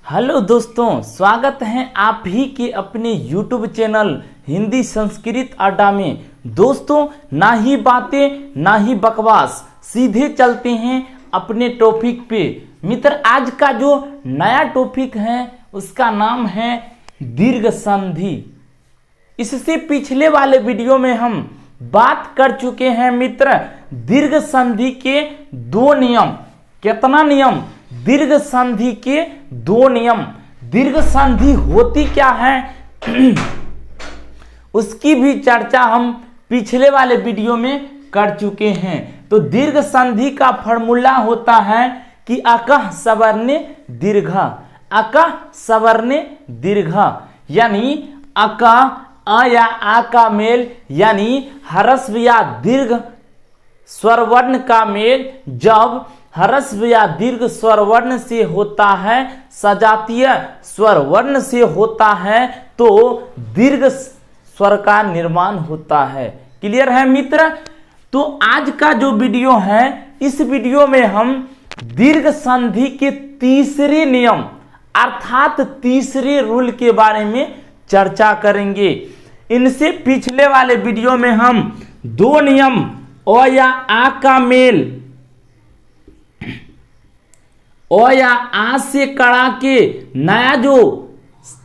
Hello दोस्तों, स्वागत है आप ही के अपने YouTube चैनल हिंदी संस्कृत अड्डा में। दोस्तों, ना ही बातें ना ही बकवास, सीधे चलते हैं अपने टॉपिक पे। मित्र, आज का जो नया टॉपिक है उसका नाम है दीर्घ संधि। इससे पिछले वाले वीडियो में हम बात कर चुके हैं मित्र दीर्घ संधि के दो नियम। कितना नियम? दीर्घ संधि के दो नियम। दीर्घ संधि होती क्या है उसकी भी चर्चा हम पिछले वाले वीडियो में कर चुके हैं। तो दीर्घ संधि का फॉर्मूला होता है कि अकः सवर्ण दीर्घ, अकः सवर्ण दीर्घ, यानी अका अ या आ का मेल, यानी ह्रस्व या दीर्घ स्वरवर्ण का मेल जब ह्रस्व या दीर्घ स्वरवर्ण से होता है, सजातीय स्वरवर्ण से होता है, तो दीर्घ स्वर का निर्माण होता है। क्लियर है मित्र? तो आज का जो वीडियो है, इस वीडियो में हम दीर्घ संधि के तीसरे नियम अर्थात तीसरे रूल के बारे में चर्चा करेंगे। इनसे पिछले वाले वीडियो में हम दो नियम अ या आ का मेल, अ या आ से कड़ा के नया जो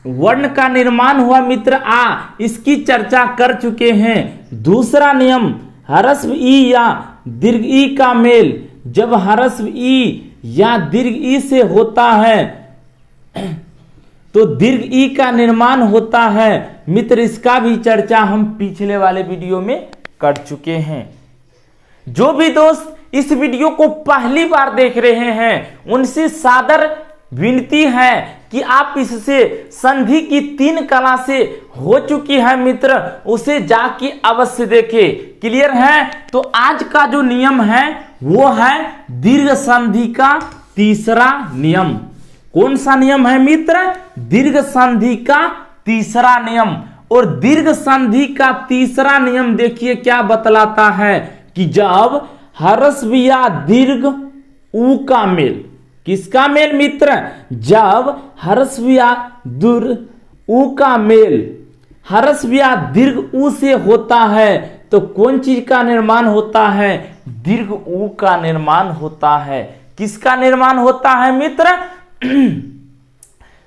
वर्ण का निर्माण हुआ मित्र आ, इसकी चर्चा कर चुके हैं। दूसरा नियम ह्रस्व ई या दीर्घ ई का मेल जब ह्रस्व ई या दीर्घ ई से होता है तो दीर्घ ई का निर्माण होता है। मित्र, इसका भी चर्चा हम पिछले वाले वीडियो में कर चुके हैं। जो भी दोस्त इस वीडियो को पहली बार देख रहे हैं उनसे सादर विनती है कि आप इससे संधि की 3 कला से हो चुकी है मित्र, उसे जाके अवश्य देखें। क्लियर है? तो आज का जो नियम है वो है दीर्घ संधि का तीसरा नियम। कौन सा नियम है मित्र? दीर्घ संधि का तीसरा नियम। और दीर्घ संधि का तीसरा नियम देखिए क्या बतलाता है कि जब ह्रस्व या दीर्घ ऊ का मेल, किसका मेल मित्र? जब ह्रस्व या दीर्घ ऊ का मेल ह्रस्व या दीर्घ ऊ से होता है तो कौन चीज का निर्माण होता है? दीर्घ ऊ का निर्माण होता है। किसका निर्माण होता है मित्र?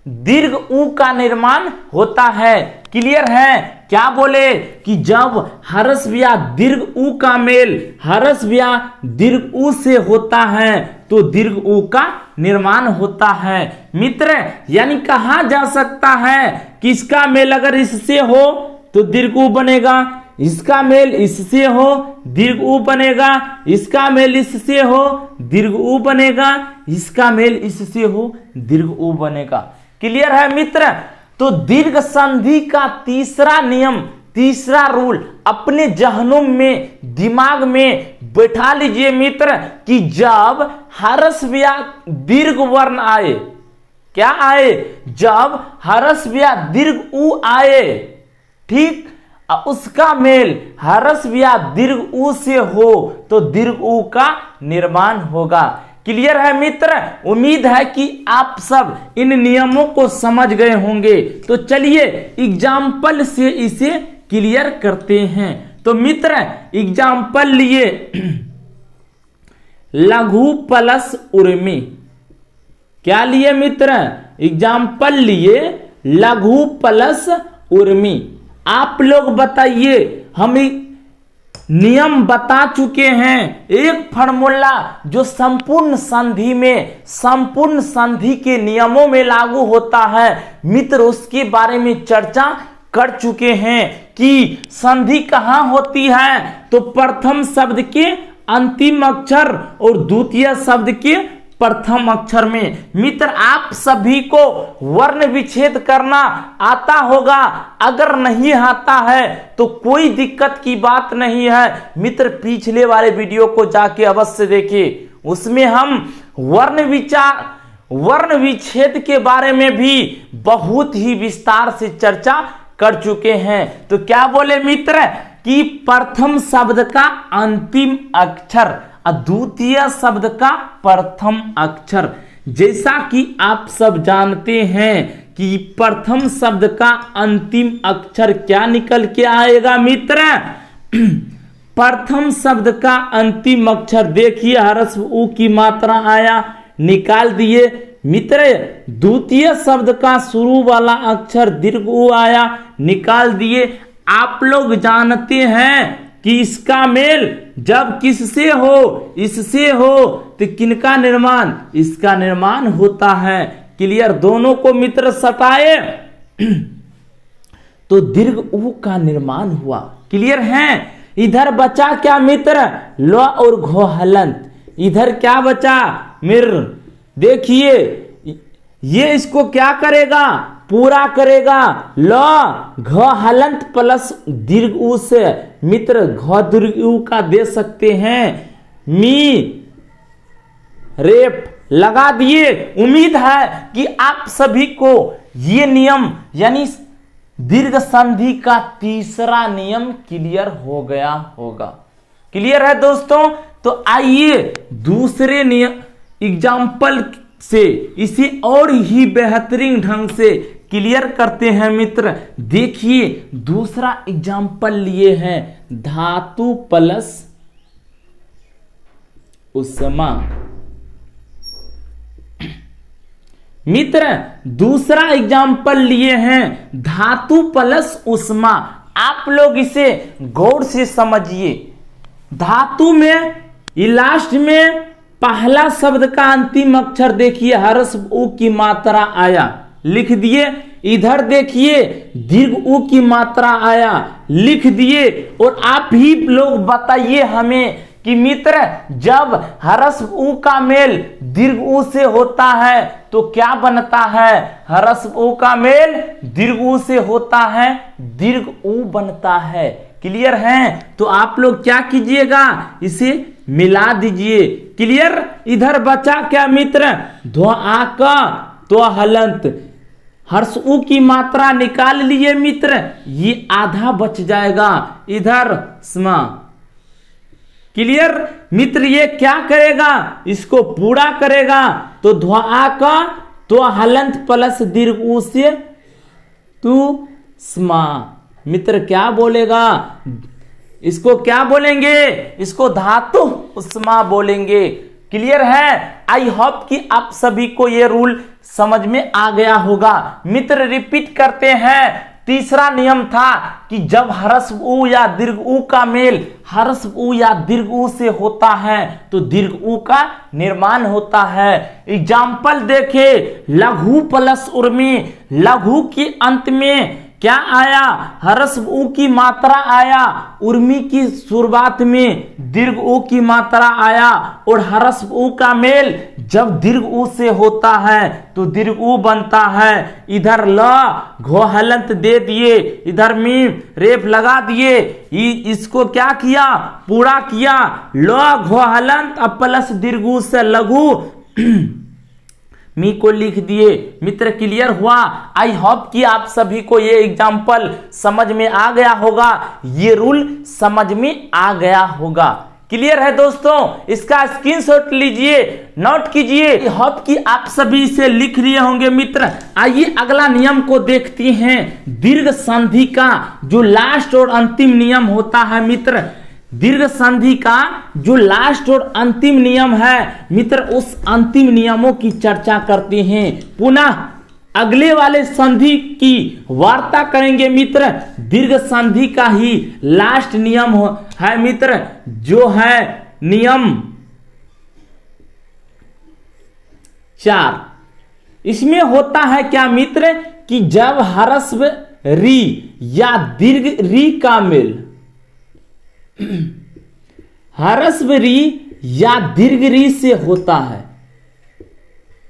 दीर्घ ऊ का निर्माण होता है। क्लियर है? क्या बोले कि जब ह्रस्व या दीर्घ ऊ का मेल ह्रस्व या दीर्घ ऊ से होता है तो दीर्घ ऊ का निर्माण होता है मित्र। यानी कहा जा सकता है कि इसका मेल अगर इससे हो तो दीर्घ ऊ बनेगा, इसका मेल इससे हो दीर्घ ऊ बनेगा, इसका मेल इससे हो दीर्घ ऊ बनेगा, इसका मेल इससे हो दीर्घ ऊ बनेगा। क्लियर है मित्र? तो दीर्घ संधि का तीसरा नियम, तीसरा रूल अपने जहनुम में, दिमाग में बैठा लीजिए मित्र कि जब ह्रस्व या दीर्घ वर्ण आए, क्या आए? जब ह्रस्व या दीर्घ ऊ आए, ठीक, उसका मेल ह्रस्व या दीर्घ ऊ से हो तो दीर्घ ऊ का निर्माण होगा। क्लियर है मित्र? उम्मीद है कि आप सब इन नियमों को समझ गए होंगे। तो चलिए एग्जाम्पल से इसे क्लियर करते हैं। तो मित्र, एग्जाम्पल लिए लघु प्लस उर्मी। क्या लिए मित्र? एग्जाम्पल लिए लघु प्लस उर्मी। आप लोग बताइए, हम नियम बता चुके हैं। एक फॉर्मूला जो संपूर्ण संधि में, संपूर्ण संधि के नियमों में लागू होता है मित्र, उसके बारे में चर्चा कर चुके हैं कि संधि कहाँ होती है तो प्रथम शब्द के अंतिम अक्षर और द्वितीय शब्द के प्रथम अक्षर में। मित्र, आप सभी को वर्ण विच्छेद करना आता होगा। अगर नहीं आता है तो कोई दिक्कत की बात नहीं है मित्र, पिछले वाले वीडियो को जाके अवश्य देखिए। उसमें हम वर्ण विच्छेद के बारे में भी बहुत ही विस्तार से चर्चा कर चुके हैं। तो क्या बोले मित्र कि प्रथम शब्द का अंतिम अक्षर, द्वितीय शब्द का प्रथम अक्षर, जैसा कि आप सब जानते हैं कि प्रथम शब्द का अंतिम अक्षर क्या निकल के आएगा मित्र? प्रथम शब्द का अंतिम अक्षर देखिए, हर्ष उ की मात्रा आया, निकाल दिए मित्र। द्वितीय शब्द का शुरू वाला अक्षर दीर्घ उ आया, निकाल दिए। आप लोग जानते हैं कि इसका मेल जब किससे हो, इससे हो, तो किनका निर्माण? इसका निर्माण होता है। क्लियर? दोनों को मित्र सटाए तो दीर्घ उ का निर्माण हुआ। क्लियर है? इधर बचा क्या मित्र? ल और घ हलंत। इधर क्या बचा मित्र? देखिए ये इसको क्या करेगा? पूरा करेगा। ल घ हलंत प्लस दीर्घ उ से मित्र घ दीर्घ उ का दे सकते हैं। मी रेप लगा दिए। उम्मीद है कि आप सभी को ये नियम यानी दीर्घ संधि का तीसरा नियम क्लियर हो गया होगा। क्लियर है दोस्तों? तो आइए दूसरे नियम एग्जाम्पल से इसे और ही बेहतरीन ढंग से क्लियर करते हैं मित्र। देखिए दूसरा एग्जाम्पल लिए हैं धातु प्लस उष्मा। मित्र दूसरा एग्जाम्पल लिए हैं धातु प्लस उष्मा। आप लोग इसे गौर से समझिए। धातु में लास्ट में पहला शब्द का अंतिम अक्षर देखिए, हर्ष उ की मात्रा आया, लिख दिए। इधर देखिए दीर्घ उ की मात्रा आया, लिख दिए। और आप ही लोग बताइए हमें कि मित्र जब हर्ष उ का मेल दीर्घ उ से होता है तो क्या बनता है? हर्ष उ का मेल दीर्घ उ से होता है, दीर्घ उ बनता है। क्लियर है? तो आप लोग क्या कीजिएगा? इसे मिला दीजिए। क्लियर? इधर बचा क्या मित्र? ध्व आ का तो हलंत, हर्ष उ की मात्रा निकाल लिए मित्र, ये आधा बच जाएगा। इधर स्मा। क्लियर मित्र? ये क्या करेगा? इसको पूरा करेगा। तो ध्वा का तो हलंत प्लस दीर्घ उ से तू स्मा। मित्र क्या बोलेगा? इसको क्या बोलेंगे? इसको धातु उष्मा बोलेंगे। क्लियर है? आई होप कि आप सभी को ये रूल समझ में आ गया होगा। मित्र रिपीट करते हैं। तीसरा नियम था कि जब हर्ष उ या दीर्घ उ का मेल हर्ष उ या दीर्घ उ से होता है तो दीर्घ उ का निर्माण होता है। एग्जाम्पल देखे लघु प्लस उर्मी। लघु के अंत में क्या आया? हर्ष उ की मात्रा आया, उर्मी की शुरुआत में दीर्घ उ की मात्रा आया। और हर्ष उ का मेल जब दीर्घ उ से होता है तो दीर्घ उ बनता है। इधर ल घो हलंत दे दिए, इधर मीम रेप लगा दिए। इसको क्या किया? पूरा किया। ल घो हलंत अब प्लस दीर्घ उ से लघु मी को लिख दिए। मित्र क्लियर हुआ? आई होप कि आप सभी को ये एग्जाम्पल समझ में आ गया होगा, ये रूल समझ में आ गया होगा। क्लियर है दोस्तों? इसका स्क्रीनशॉट लीजिए, नोट कीजिए। आई होप कि आप सभी इसे लिख लिए होंगे मित्र। आइए अगला नियम को देखते हैं। दीर्घ संधि का जो लास्ट और अंतिम नियम होता है मित्र, दीर्घ संधि का जो लास्ट और अंतिम नियम है मित्र, उस अंतिम नियमों की चर्चा करते हैं। पुनः अगले वाले संधि की वार्ता करेंगे मित्र। दीर्घ संधि का ही लास्ट नियम है मित्र, जो है नियम 4। इसमें होता है क्या मित्र कि जब ह्रस्व री या दीर्घ री का मेल ह्रस्व री या दीर्घ री से होता है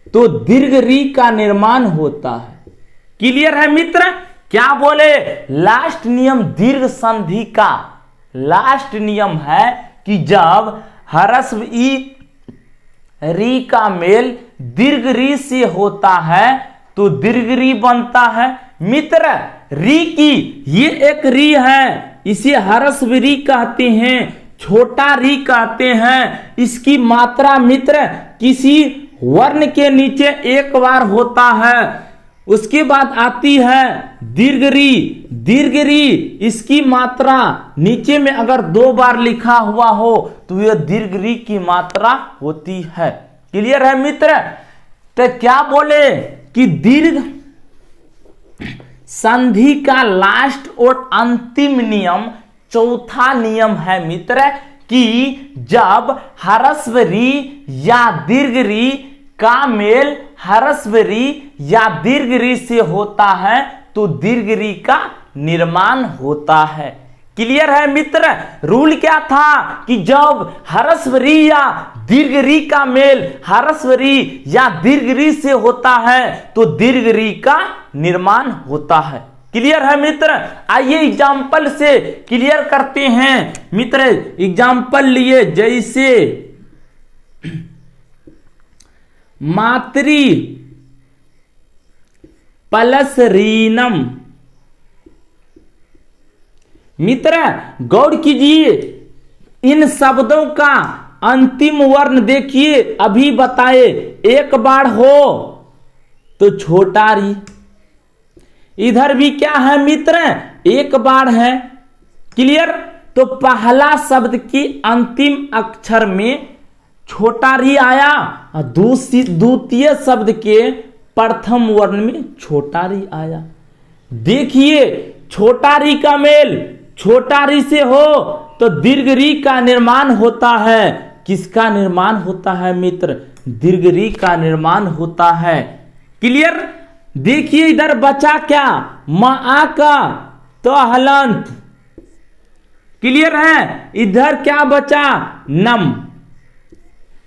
तो दीर्घ री का निर्माण होता है। क्लियर है मित्र? क्या बोले? लास्ट नियम दीर्घ संधि का लास्ट नियम है कि जब ह्रस्व ई री का मेल दीर्घ री से होता है तो दीर्घ री बनता है। मित्र री की ये एक री है, इसे ह्रस्व री कहते हैं, छोटा री कहते हैं। इसकी मात्रा मित्र किसी वर्ण के नीचे एक बार होता है। उसके बाद आती है दीर्घ री। दीर्घ री इसकी मात्रा नीचे में अगर 2 बार लिखा हुआ हो तो यह दीर्घ री की मात्रा होती है। क्लियर है मित्र? तो क्या बोले कि दीर्घ संधि का लास्ट और अंतिम नियम, चौथा नियम है मित्र, कि जब ह्रस्व री या दीर्घ री का मेल ह्रस्व री या दीर्घ री से होता है तो दीर्घ री का निर्माण होता है। क्लियर है मित्र? रूल क्या था कि जब ह्रस्व री या दीर्घ री का मेल ह्रस्व री या दीर्घ री से होता है तो दीर्घ री का निर्माण होता है। क्लियर है मित्र? आइए एग्जाम्पल से क्लियर करते हैं मित्र। एग्जाम्पल लिए जैसे मातृ प्लस रीनम। मित्र गौर कीजिए, इन शब्दों का अंतिम वर्ण देखिए, अभी बताए एक बार हो तो छोटा री, इधर भी क्या है मित्र, एक बार है। क्लियर? तो पहला शब्द की अंतिम अक्षर में छोटा री आया और द्वितीय शब्द के प्रथम वर्ण में छोटा री आया। देखिए छोटा री का मेल छोटा री से हो तो दीर्घ री का निर्माण होता है। किसका निर्माण होता है मित्र? दीर्घ री का निर्माण होता है। क्लियर? देखिए इधर बचा क्या, मा का तो हलंत। क्लियर है? इधर क्या बचा, नम।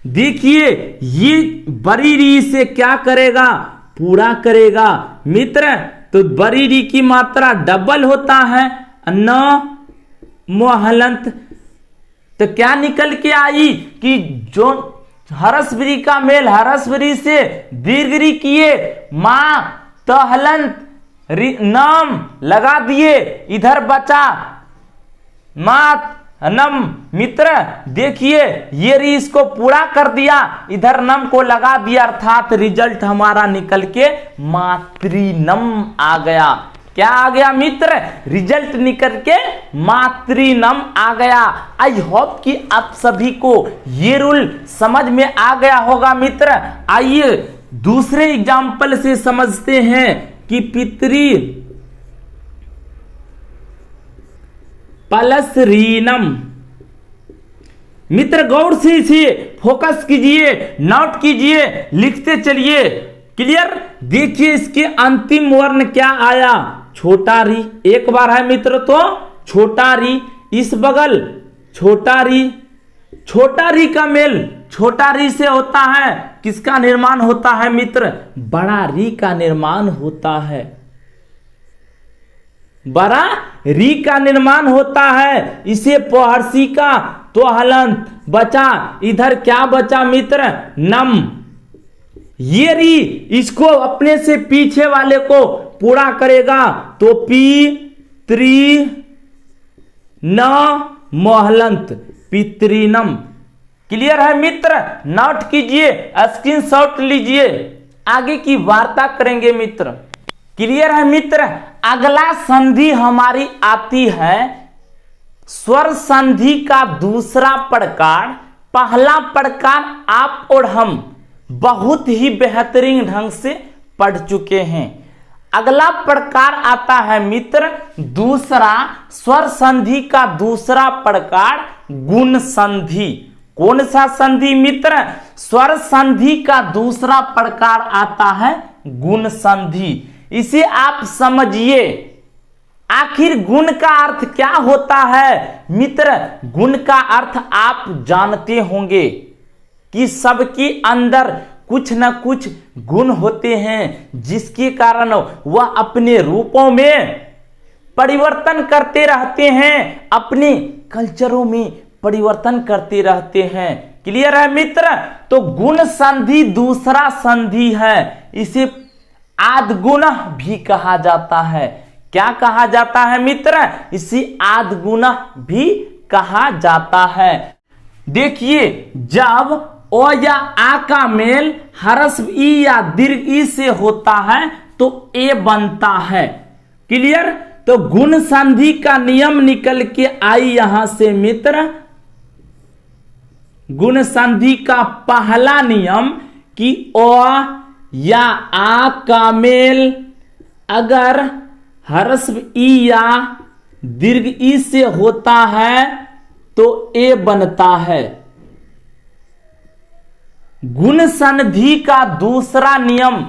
देखिए ये बड़ी री से क्या करेगा, पूरा करेगा मित्र। तो बड़ी री की मात्रा डबल होता है, न मोहलंत। तो क्या निकल के आई कि जो ह्रस्व री का मेल ह्रस्व री से दीर्घ री किए, मां तहलंत नाम लगा दिए, इधर बचा मात नम। मित्र देखिए ये री इसको पूरा कर दिया, इधर नम को लगा दिया, अर्थात रिजल्ट हमारा निकल के मातृनम आ गया। क्या आ गया मित्र? रिजल्ट निकल के मातृनम आ गया। आई होप कि आप सभी को ये रूल समझ में आ गया होगा मित्र। आइए दूसरे एग्जाम्पल से समझते हैं कि पितृ प्लस रीनम। मित्र गौर से इसे फोकस कीजिए, नोट कीजिए, लिखते चलिए। क्लियर? देखिए इसके अंतिम वर्ण क्या आया, छोटा री। एक बार है मित्र तो छोटा री, इस बगल छोटा री। छोटा री का मेल छोटा री से होता है, किसका निर्माण होता है मित्र? बड़ा री का निर्माण होता है। बड़ा री का निर्माण होता है। इसे पहर्षी का तो हलंत बचा, इधर क्या बचा मित्र? नम। ये री इसको अपने से पीछे वाले को पूरा करेगा तो पी त्री न मोहलंत, पितृनम। क्लियर है मित्र? नोट कीजिए, स्क्रीनशॉट लीजिए, आगे की वार्ता करेंगे मित्र। क्लियर है मित्र? अगला संधि हमारी आती है स्वर संधि का दूसरा प्रकार। पहला प्रकार आप और हम बहुत ही बेहतरीन ढंग से पढ़ चुके हैं। अगला प्रकार आता है मित्र दूसरा स्वर संधि का दूसरा प्रकार, गुण संधि। कौन सा संधि मित्र? स्वर संधि का दूसरा प्रकार आता है गुण संधि। इसे आप समझिए। आखिर गुण का अर्थ क्या होता है मित्र? गुण का अर्थ आप जानते होंगे कि सबके अंदर कुछ न कुछ गुण होते हैं जिसके कारण वह अपने रूपों में परिवर्तन करते रहते हैं, अपने कल्चरों में परिवर्तन करते रहते हैं। क्लियर है मित्र? तो गुण संधि दूसरा संधि है। इसे आद्गुण भी कहा जाता है। क्या कहा जाता है मित्र? इसे आद्गुण भी कहा जाता है। देखिए जब ओ या आ का मेल ह्रस्व ई या दीर्घ ई से होता है तो ए बनता है। क्लियर? तो गुण संधि का नियम निकल के आई यहां से मित्र। गुण संधि का पहला नियम कि ओ या आ का मेल अगर ह्रस्व ई या दीर्घ ई से होता है तो ए बनता है। गुण संधि का दूसरा नियम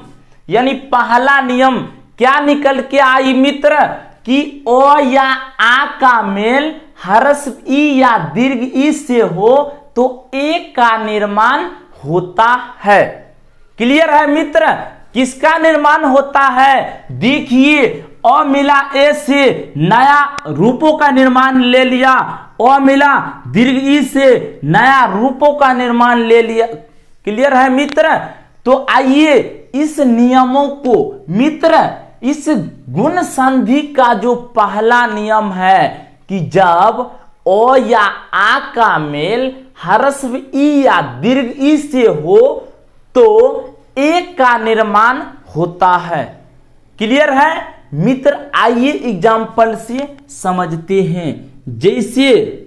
यानी पहला नियम क्या निकल के आई मित्र कि ओ या आ का मेल ह्रस्व ई या दीर्घ ई से हो तो ए का निर्माण होता है। क्लियर है मित्र? किसका निर्माण होता है? देखिए अ मिला ए से नया रूपों का निर्माण ले लिया, अ मिला दीर्घ ई से नया रूपों का निर्माण ले लिया। क्लियर है मित्र? तो आइए इस नियमों को मित्र, इस गुण संधि का जो पहला नियम है कि जब ओ या आ का मेल ह्रस्व ई या दीर्घ ई से हो तो ए का निर्माण होता है। क्लियर है मित्र? आइए एग्जाम्पल से समझते हैं। जैसे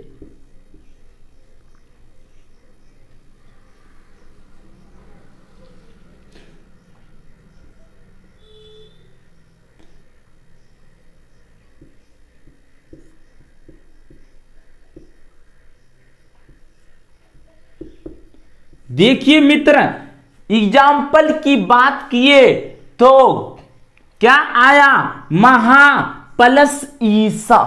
देखिए मित्र, एग्जाम्पल की बात किए तो क्या आया? महा प्लस ईसा।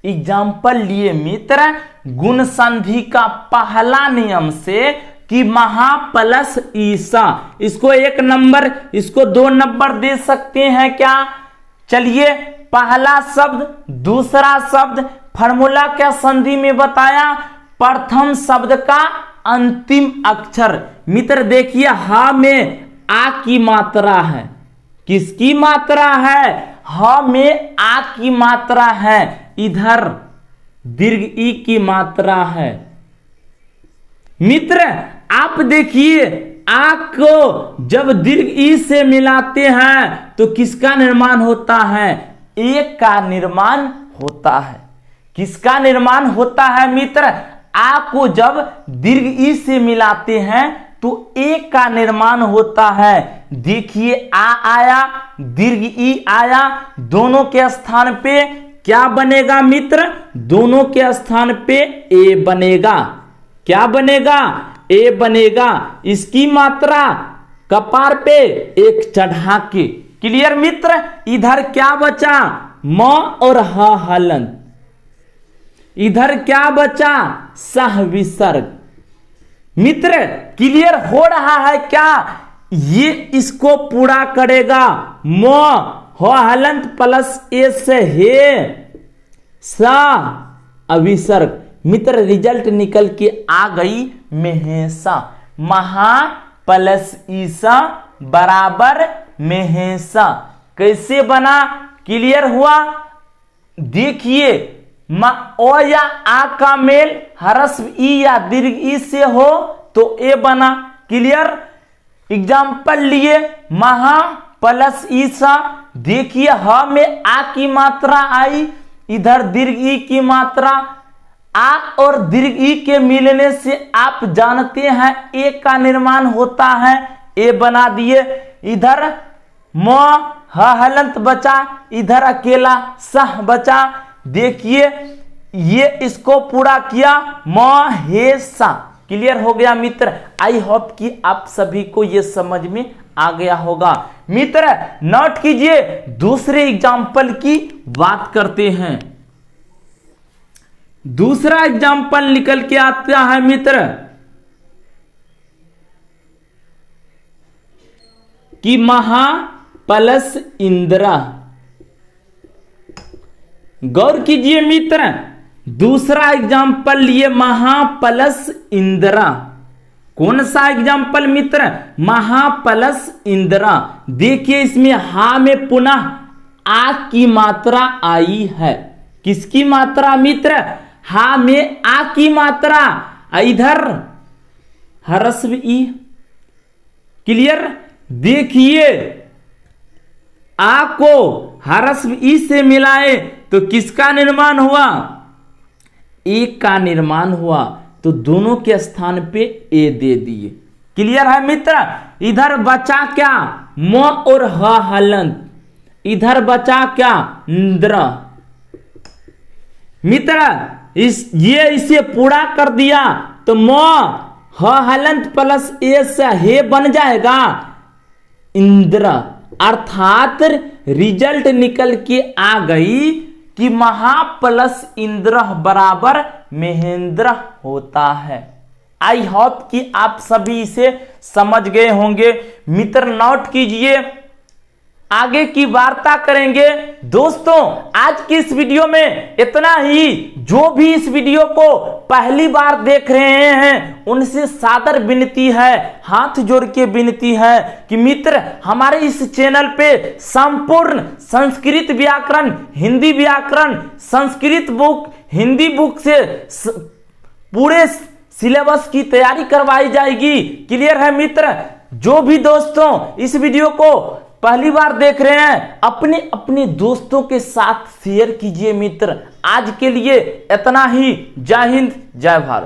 एग्जाम्पल लिए मित्र गुण संधि का पहला नियम से कि महा प्लस ईसा। इसको 1 नंबर, इसको 2 नंबर दे सकते हैं क्या? चलिए पहला शब्द, दूसरा शब्द, फार्मूला क्या संधि में बताया? प्रथम शब्द का अंतिम अक्षर। मित्र देखिए हा में आ की मात्रा है। किसकी मात्रा है? हा में आ की मात्रा है। इधर दीर्घ ई की मात्रा है। मित्र आप देखिए आ को जब दीर्घ ई से मिलाते हैं तो किसका निर्माण होता है? ए का निर्माण होता है। किसका निर्माण होता है मित्र? आ को जब दीर्घ ई से मिलाते हैं तो ए का निर्माण होता है। देखिए आ आया, दीर्घ ई आया, दोनों के स्थान पे क्या बनेगा मित्र? दोनों के स्थान पे ए बनेगा। क्या बनेगा? ए बनेगा। इसकी मात्रा कपार पे 1 चढ़ा के। क्लियर मित्र? इधर क्या बचा? म और ह हलंत। इधर क्या बचा? सह विसर्ग। मित्र क्लियर हो रहा है क्या? ये इसको पूरा करेगा। म हो हलंत प्लस ए से हे सा अविसर्ग। मित्र रिजल्ट निकल के आ गई मेहसा। महा प्लस ईसा बराबर मेहसा। कैसे बना? क्लियर हुआ? देखिए ओ या आ का मेल ह्रस्व ई या दीर्घ ई से हो तो ए बना। क्लियर? एग्जाम्पल लिए महा प्लस ईसा। देखिए ह में आ की मात्रा आई, इधर दीर्घ ई की मात्रा। आ और दीर्घ ई के मिलने से आप जानते हैं ए का निर्माण होता है। ए बना दिए। इधर म ह हलंत बचा, इधर अकेला सह बचा। देखिए ये इसको पूरा किया महेशा। क्लियर हो गया मित्र? आई होप कि आप सभी को ये समझ में आ गया होगा। मित्र नोट कीजिए, दूसरे एग्जाम्पल की बात करते हैं। दूसरा एग्जाम्पल निकल के आता है मित्र कि महा प्लस इंद्रा। गौर कीजिए मित्र, दूसरा एग्जाम्पल लिए महा प्लस इंद्रा। कौन सा एग्जाम्पल मित्र? महा प्लस इंद्रा। देखिए इसमें हा में पुनः आ की मात्रा आई है। किसकी मात्रा मित्र? हा में आ की मात्रा। इधर ह्रस्व ई। क्लियर? देखिए, आ को ह्रस्व ई से मिलाए तो किसका निर्माण हुआ? एक का निर्माण हुआ, तो दोनों के स्थान पे ए दे दिए। क्लियर है मित्र? इधर बचा क्या? म और ह हलंत। इधर बचा क्या? इंद्र। मित्र, इसे पूरा कर दिया तो म ह हलंत प्लस ए से हे बन जाएगा इंद्र। अर्थात रिजल्ट निकल के आ गई कि महा प्लस इंद्र बराबर महेंद्र होता है। आई होप कि आप सभी इसे समझ गए होंगे। मित्र, नोट कीजिए, आगे की वार्ता करेंगे। दोस्तों, आज की इस वीडियो में इतना ही। जो भी इस वीडियो को पहली बार देख रहे हैं उनसे सादर विनती है, हाथ जोड़ के विनती है कि मित्र, हमारे इस चैनल पे संपूर्ण संस्कृत व्याकरण, हिंदी व्याकरण, संस्कृत बुक, हिंदी बुक से पूरे सिलेबस की तैयारी करवाई जाएगी। क्लियर है मित्र? जो भी दोस्तों इस वीडियो को पहली बार देख रहे हैं अपने अपने दोस्तों के साथ शेयर कीजिए। मित्र, आज के लिए इतना ही। जय हिंद, जय भारत।